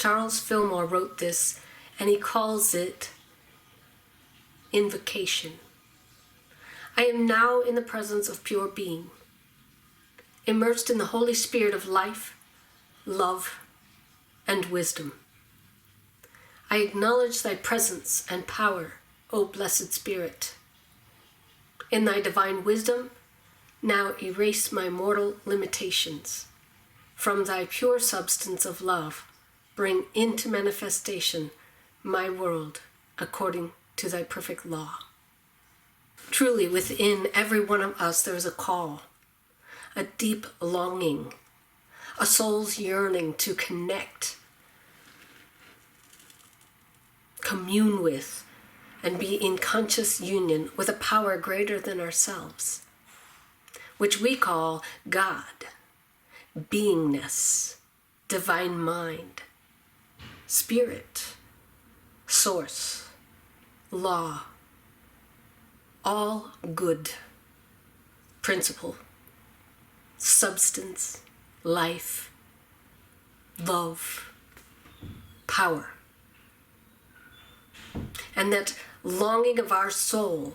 Charles Fillmore wrote this, and he calls it invocation. I am now in the presence of pure being, immersed in the Holy Spirit of life, love, and wisdom. I acknowledge thy presence and power, O blessed Spirit. In thy divine wisdom, now erase my mortal limitations. From thy pure substance of love, bring into manifestation my world according to thy perfect law. Truly, within every one of us there is a call, a deep longing, a soul's yearning to connect, commune with, and be in conscious union with a power greater than ourselves, which we call God, beingness, divine mind, spirit, source, law, all good, principle, substance, life, love, power. And that longing of our soul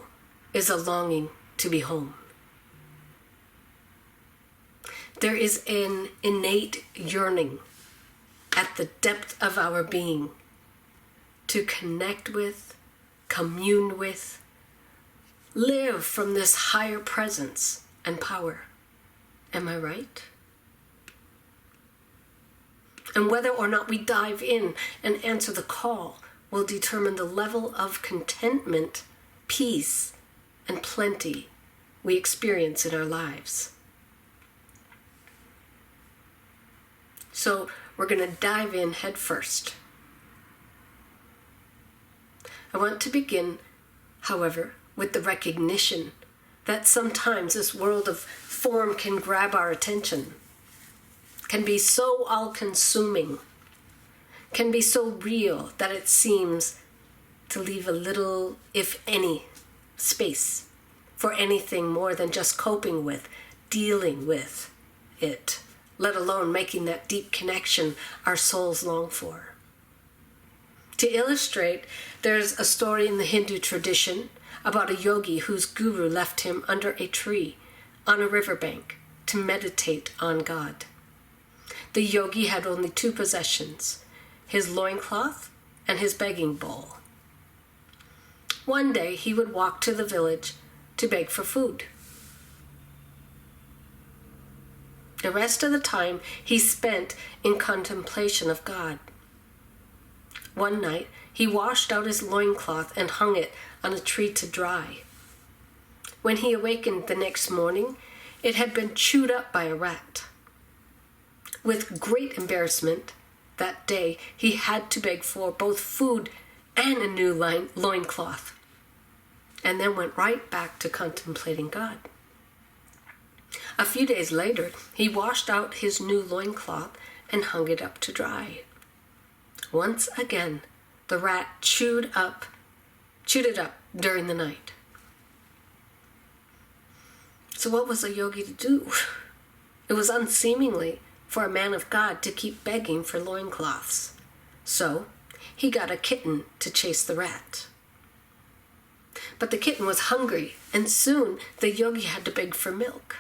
is a longing to be home. There is an innate yearning at the depth of our being to connect with, commune with, live from this higher presence and power. Am I right? And whether or not we dive in and answer the call will determine the level of contentment, peace, and plenty we experience in our lives. So we're going to dive in head first. I want to begin, however, with the recognition that sometimes this world of form can grab our attention, can be so all-consuming, can be so real that it seems to leave a little, if any, space for anything more than just coping with, dealing with it, let alone making that deep connection our souls long for. To illustrate, there's a story in the Hindu tradition about a yogi whose guru left him under a tree on a riverbank to meditate on God. The yogi had only two possessions, his loincloth and his begging bowl. One day he would walk to the village to beg for food. The rest of the time he spent in contemplation of God. One night he washed out his loincloth and hung it on a tree to dry. When he awakened the next morning, it had been chewed up by a rat. With great embarrassment, that day he had to beg for both food and a new loincloth, and then went right back to contemplating God. A few days later, he washed out his new loincloth and hung it up to dry. Once again, the rat chewed it up during the night. So what was a yogi to do? It was unseemly for a man of God to keep begging for loincloths. So he got a kitten to chase the rat. But the kitten was hungry, and soon the yogi had to beg for milk.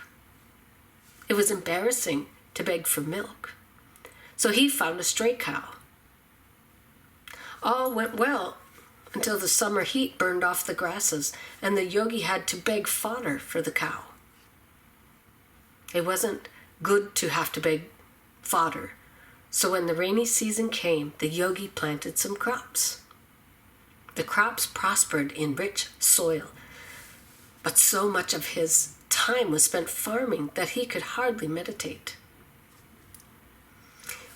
It was embarrassing to beg for milk. So he found a stray cow. All went well until the summer heat burned off the grasses and the yogi had to beg fodder for the cow. It wasn't good to have to beg fodder, so when the rainy season came, the yogi planted some crops. The crops prospered in rich soil, but so much of his time was spent farming that he could hardly meditate.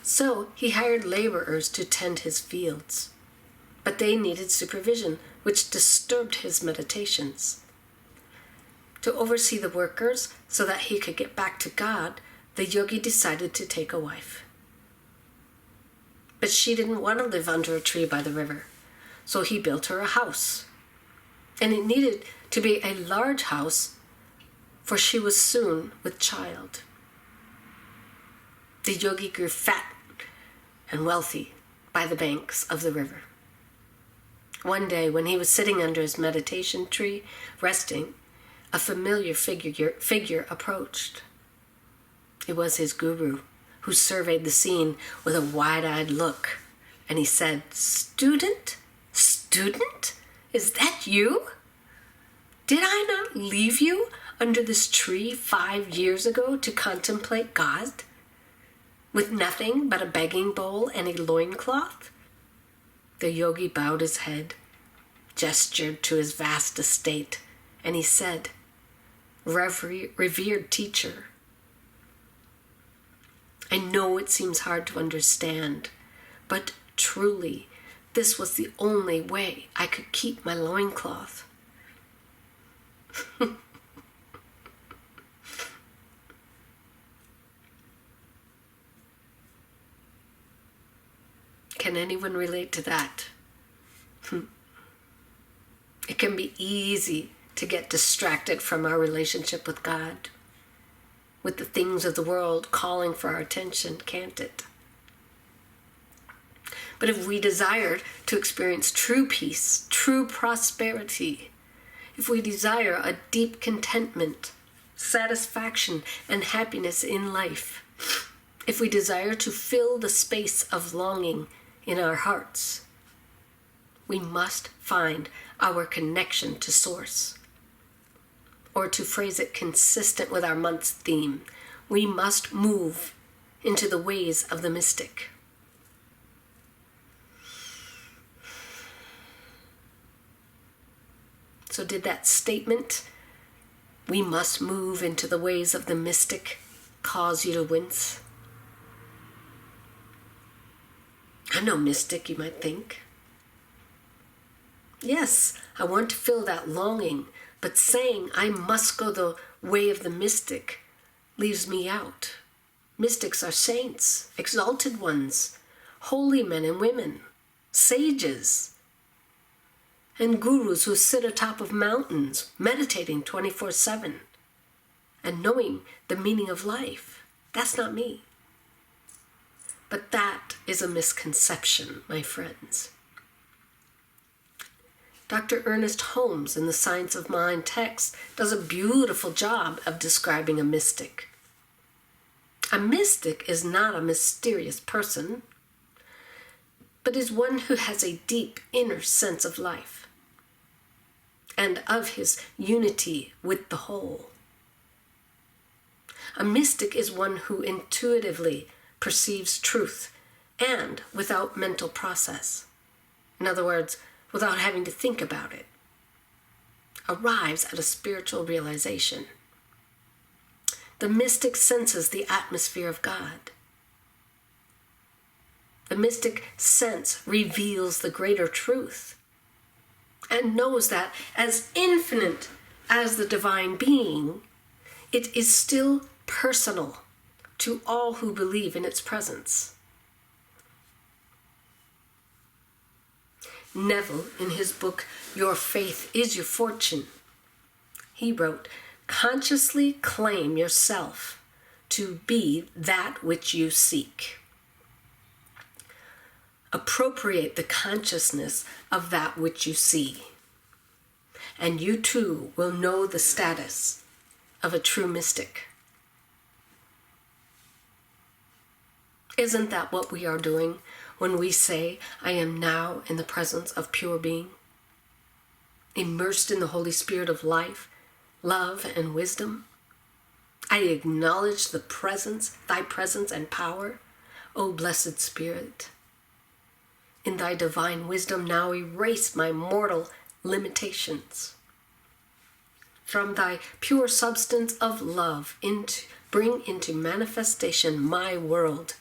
So he hired laborers to tend his fields, but they needed supervision, which disturbed his meditations. To oversee the workers so that he could get back to God, the yogi decided to take a wife. But she didn't want to live under a tree by the river, so he built her a house. And it needed to be a large house, for she was soon with child. The yogi grew fat and wealthy, by the banks of the river. One day, when he was sitting under his meditation tree, resting, a familiar figure approached. It was his guru, who surveyed the scene with a wide-eyed look, and he said, "Student? Student? Is that you? Did I not leave you under this tree 5 years ago to contemplate God, with nothing but a begging bowl and a loincloth?" The yogi bowed his head, gestured to his vast estate, and he said, "Revered teacher, I know it seems hard to understand, but truly, this was the only way I could keep my loincloth." Can anyone relate to that? It can be easy to get distracted from our relationship with God, with the things of the world calling for our attention, can't it? But if we desire to experience true peace, true prosperity, if we desire a deep contentment, satisfaction, and happiness in life, if we desire to fill the space of longing in our hearts, we must find our connection to Source. Or to phrase it consistent with our month's theme, we must move into the ways of the mystic. So did that statement, "We must move into the ways of the mystic," cause you to wince? I'm no mystic, you might think. Yes, I want to feel that longing, but saying I must go the way of the mystic leaves me out. Mystics are saints, exalted ones, holy men and women, sages, and gurus who sit atop of mountains, meditating 24/7 and knowing the meaning of life. That's not me. But that is a misconception, my friends. Dr. Ernest Holmes, in the Science of Mind text, does a beautiful job of describing a mystic. A mystic is not a mysterious person, but is one who has a deep inner sense of life and of his unity with the whole. A mystic is one who intuitively perceives truth and without mental process. In other words, without having to think about it, arrives at a spiritual realization. The mystic senses the atmosphere of God. The mystic sense reveals the greater truth and knows that as infinite as the divine being, it is still personal to all who believe in its presence. Neville, in his book, Your Faith is Your Fortune, he wrote, "Consciously claim yourself to be that which you seek. Appropriate the consciousness of that which you see, and you too will know the status of a true mystic." Isn't that what we are doing when we say, "I am now in the presence of pure being, immersed in the Holy Spirit of life, love, and wisdom? I acknowledge thy presence and power, O blessed Spirit. In thy divine wisdom now erase my mortal limitations. From thy pure substance of love bring into manifestation my world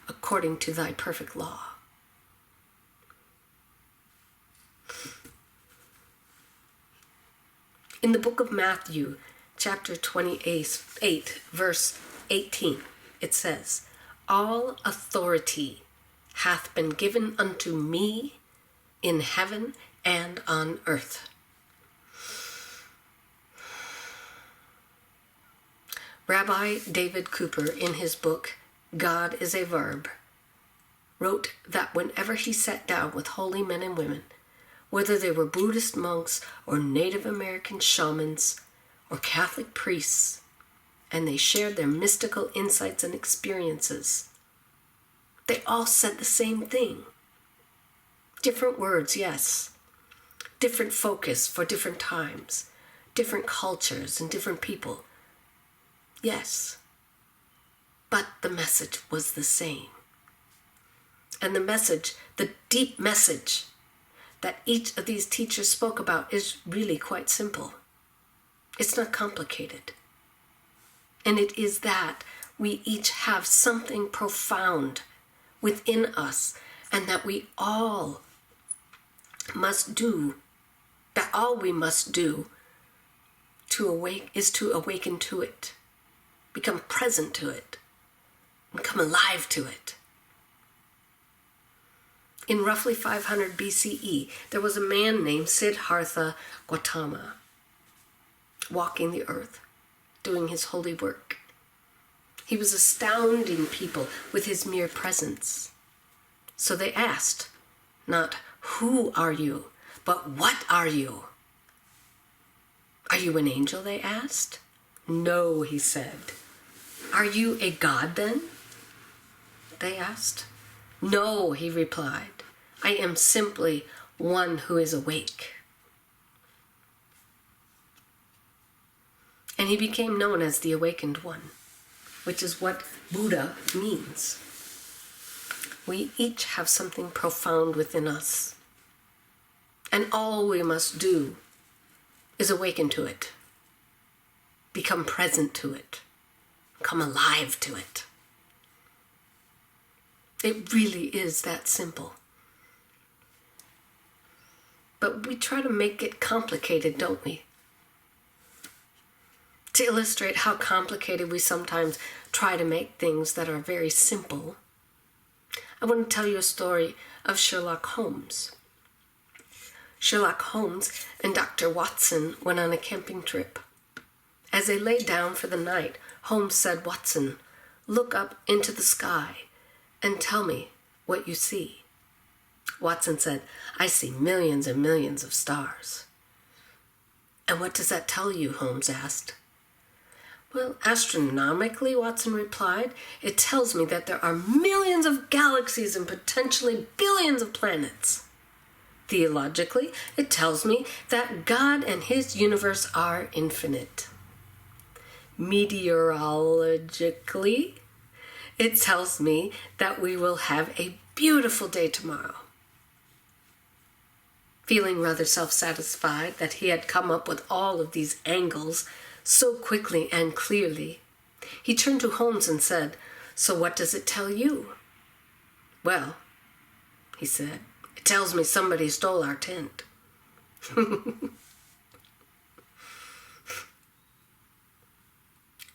according to thy perfect law." In the book of Matthew, chapter 28, verse 18, it says, "All authority hath been given unto me in heaven and on earth." Rabbi David Cooper, in his book, God is a Verb, wrote that whenever he sat down with holy men and women, whether they were Buddhist monks or Native American shamans or Catholic priests, and they shared their mystical insights and experiences, they all said the same thing. Different words, yes. Different focus for different times, different cultures and different people. Yes. But the message was the same. And the message, the deep message that each of these teachers spoke about is really quite simple. It's not complicated. And it is that we each have something profound within us, and that we all must do, that all we must do is to awaken to it, become present to it, and come alive to it. In roughly 500 BCE, there was a man named Siddhartha Gautama walking the earth, doing his holy work. He was astounding people with his mere presence. So they asked, not who are you, but what are you? Are you an angel, they asked. No, he said. Are you a god then? They asked. No, he replied. I am simply one who is awake. And he became known as the Awakened One, which is what Buddha means. We each have something profound within us, and all we must do is awaken to it, become present to it, come alive to it. It really is that simple. But we try to make it complicated, don't we? To illustrate how complicated we sometimes try to make things that are very simple, I want to tell you a story of Sherlock Holmes. Sherlock Holmes and Dr. Watson went on a camping trip. As they lay down for the night, Holmes said, "Watson, look up into the sky and tell me what you see." Watson said, "I see millions and millions of stars." "And what does that tell you?" Holmes asked. "Well, astronomically," Watson replied, "it tells me that there are millions of galaxies and potentially billions of planets. Theologically, it tells me that God and his universe are infinite. Meteorologically, it tells me that we will have a beautiful day tomorrow." Feeling rather self-satisfied that he had come up with all of these angles so quickly and clearly, he turned to Holmes and said, "So what does it tell you?" "Well," he said, "it tells me somebody stole our tent."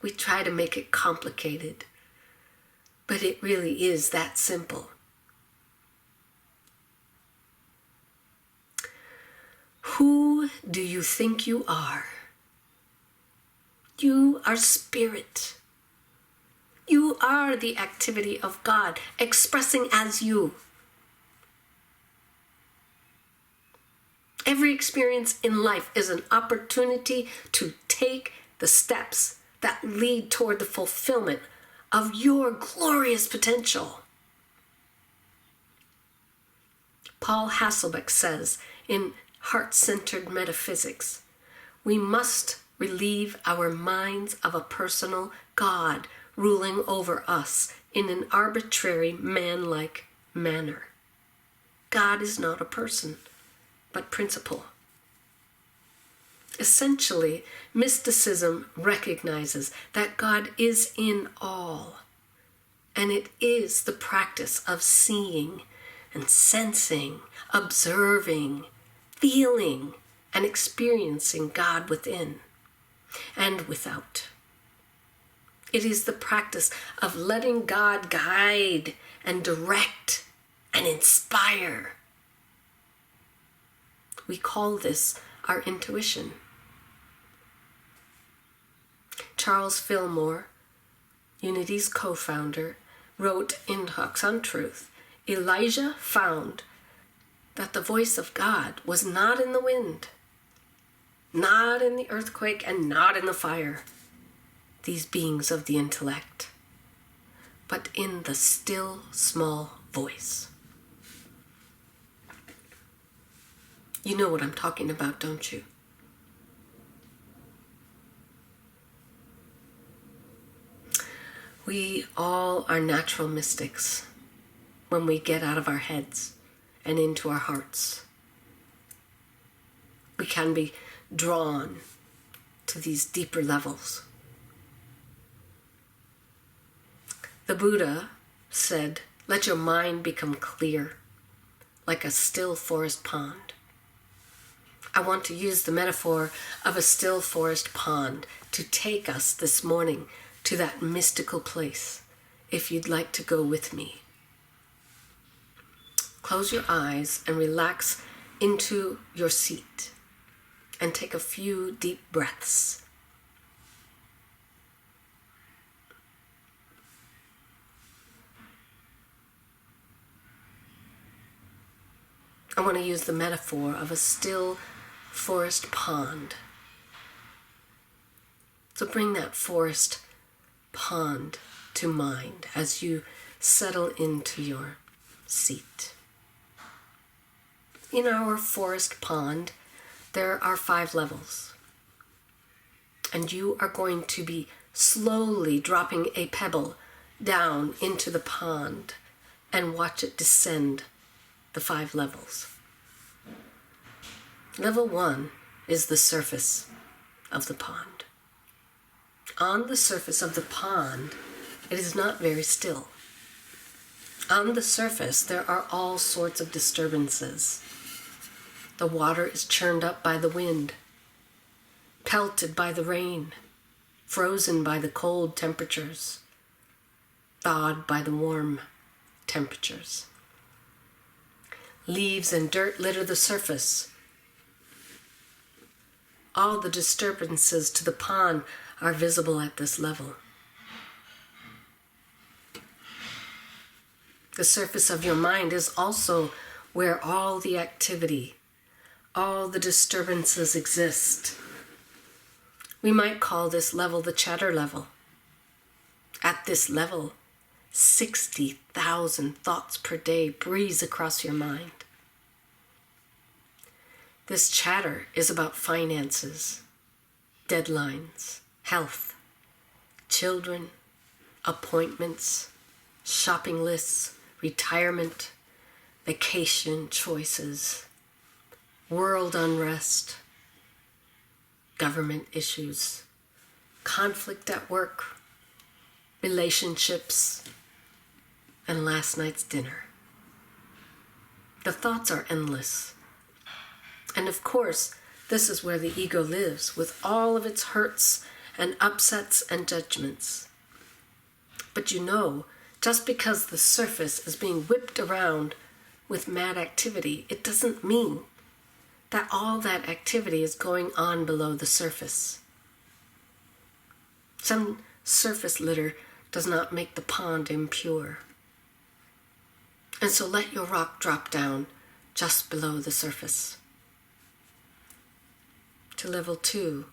We try to make it complicated, but it really is that simple. Who do you think you are? You are spirit. You are the activity of God, expressing as you. Every experience in life is an opportunity to take the steps that lead toward the fulfillment of your glorious potential. Paul Hasselbeck says in Heart-Centered Metaphysics, we must relieve our minds of a personal God ruling over us in an arbitrary man-like manner. God is not a person, but principle. Essentially, mysticism recognizes that God is in all, and it is the practice of seeing and sensing, observing, feeling, and experiencing God within and without. It is the practice of letting God guide and direct and inspire. We call this our intuition. Charles Fillmore, Unity's co-founder, wrote in Talks on Truth, Elijah found that the voice of God was not in the wind, not in the earthquake, and not in the fire, these beings of the intellect, but in the still small voice. You know what I'm talking about, don't you? We all are natural mystics when we get out of our heads and into our hearts. We can be drawn to these deeper levels. The Buddha said, "Let your mind become clear, like a still forest pond." I want to use the metaphor of a still forest pond to take us this morning to that mystical place, if you'd like to go with me. Close your eyes and relax into your seat and take a few deep breaths. I want to use the metaphor of a still forest pond. So bring that forest pond to mind as you settle into your seat. In our forest pond, there are 5 levels. And you are going to be slowly dropping a pebble down into the pond and watch it descend the 5 levels. Level 1 is the surface of the pond. On the surface of the pond, it is not very still. On the surface, there are all sorts of disturbances. The water is churned up by the wind, pelted by the rain, frozen by the cold temperatures, thawed by the warm temperatures. Leaves and dirt litter the surface. All the disturbances to the pond are visible at this level. The surface of your mind is also where all the activity, all the disturbances exist. We might call this level the chatter level. At this level, 60,000 thoughts per day breeze across your mind. This chatter is about finances, deadlines, health, children, appointments, shopping lists, retirement, vacation choices, world unrest, government issues, conflict at work, relationships, and last night's dinner. The thoughts are endless. And of course, this is where the ego lives, with all of its hurts and upsets and judgments. But you know, just because the surface is being whipped around with mad activity, it doesn't mean that all that activity is going on below the surface. Some surface litter does not make the pond impure. And so let your rock drop down just below the surface. To level 2,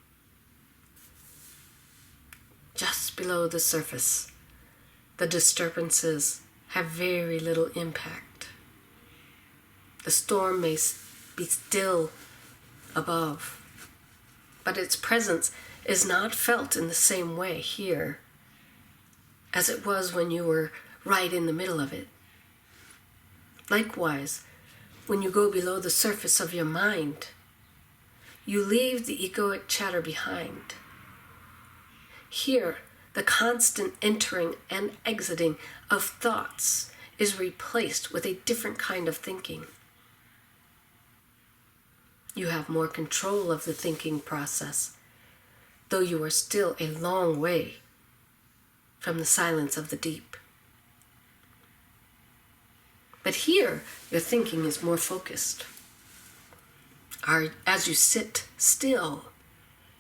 just below the surface, the disturbances have very little impact. The storm may be still above, but its presence is not felt in the same way here as it was when you were right in the middle of it. Likewise, when you go below the surface of your mind, you leave the egoic chatter behind. Here, the constant entering and exiting of thoughts is replaced with a different kind of thinking. You have more control of the thinking process, though you are still a long way from the silence of the deep. But here, your thinking is more focused. As you sit still,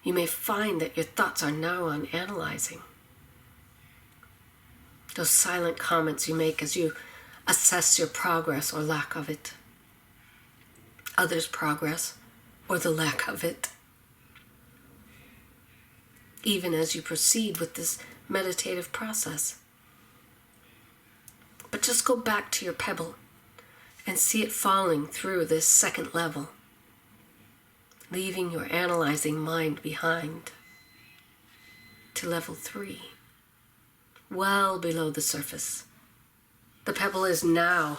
you may find that your thoughts are now on analyzing. Those silent comments you make as you assess your progress or lack of it, others' progress or the lack of it, even as you proceed with this meditative process. But just go back to your pebble and see it falling through this second level, leaving your analyzing mind behind, to level 3, well below the surface. The pebble is now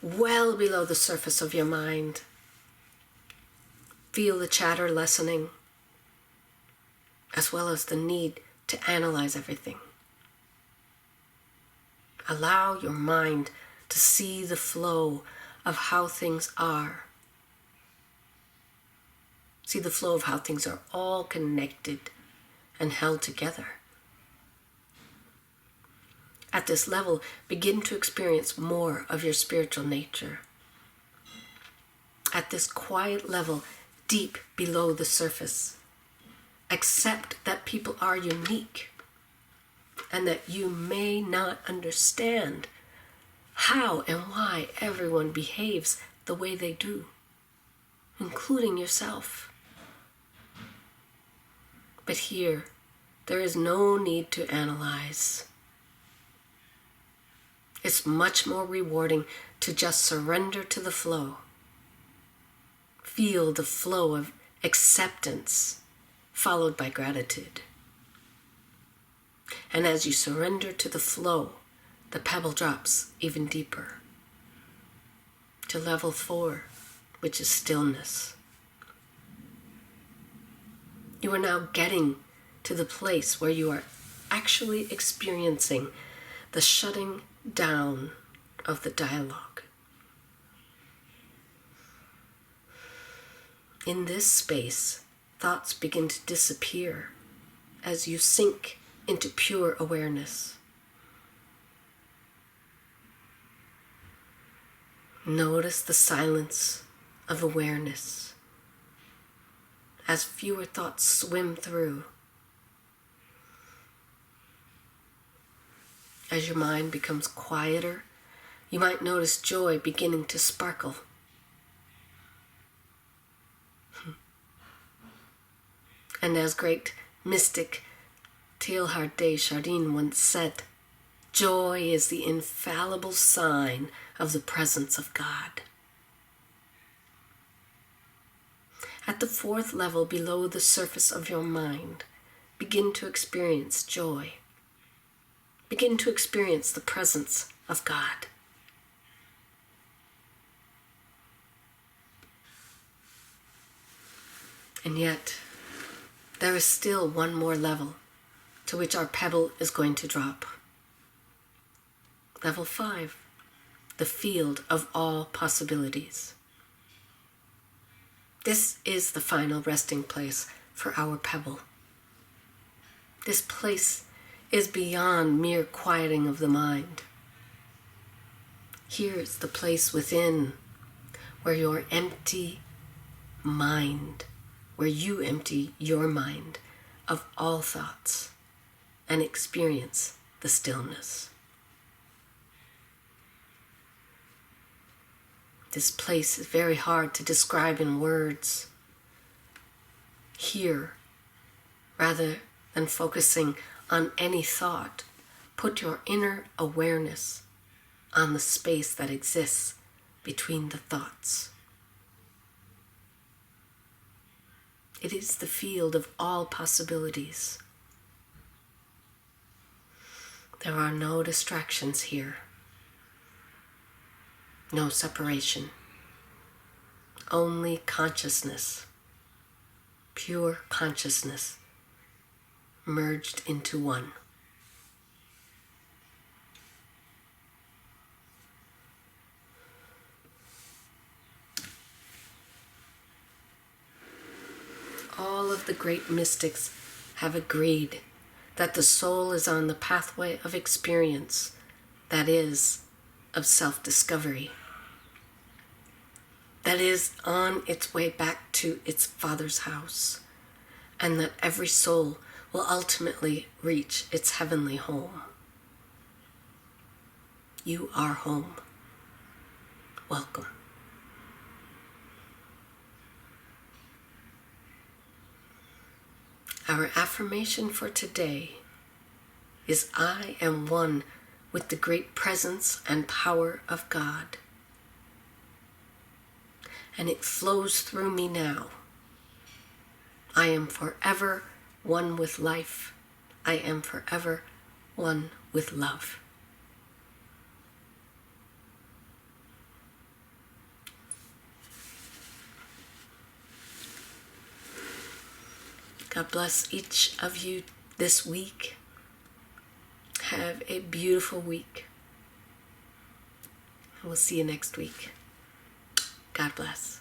well below the surface of your mind. Feel the chatter lessening, as well as the need to analyze everything. Allow your mind to see the flow of how things are. See the flow of how things are all connected and held together. At this level, begin to experience more of your spiritual nature. At this quiet level, deep below the surface, accept that people are unique and that you may not understand how and why everyone behaves the way they do, including yourself. But here, there is no need to analyze. It's much more rewarding to just surrender to the flow. Feel the flow of acceptance followed by gratitude. And as you surrender to the flow, the pebble drops even deeper to level 4, which is stillness. You are now getting to the place where you are actually experiencing the shutting down of the dialogue. In this space, thoughts begin to disappear as you sink into pure awareness. Notice the silence of awareness as fewer thoughts swim through. As your mind becomes quieter, you might notice joy beginning to sparkle. And as great mystic Teilhard de Chardin once said, joy is the infallible sign of the presence of God. At the 4th level below the surface of your mind, begin to experience joy. Begin to experience the presence of God. And yet, there is still one more level to which our pebble is going to drop. Level 5, the field of all possibilities. This is the final resting place for our pebble. This place is beyond mere quieting of the mind. Here is the place within where you empty your mind of all thoughts and experience the stillness. This place is very hard to describe in words. Here, rather than focusing on any thought, put your inner awareness on the space that exists between the thoughts. It is the field of all possibilities. There are no distractions here. No separation. Only consciousness. Pure consciousness merged into one. All of the great mystics have agreed that the soul is on the pathway of experience, that is, of self-discovery, that is on its way back to its Father's house, and that every soul will ultimately reach its heavenly home. You are home. welcome. Our affirmation for today is I am one with the great presence and power of God. And it flows through me now. I am forever one with life. I am forever one with love. God bless each of you this week. Have a beautiful week. And we'll see you next week. God bless.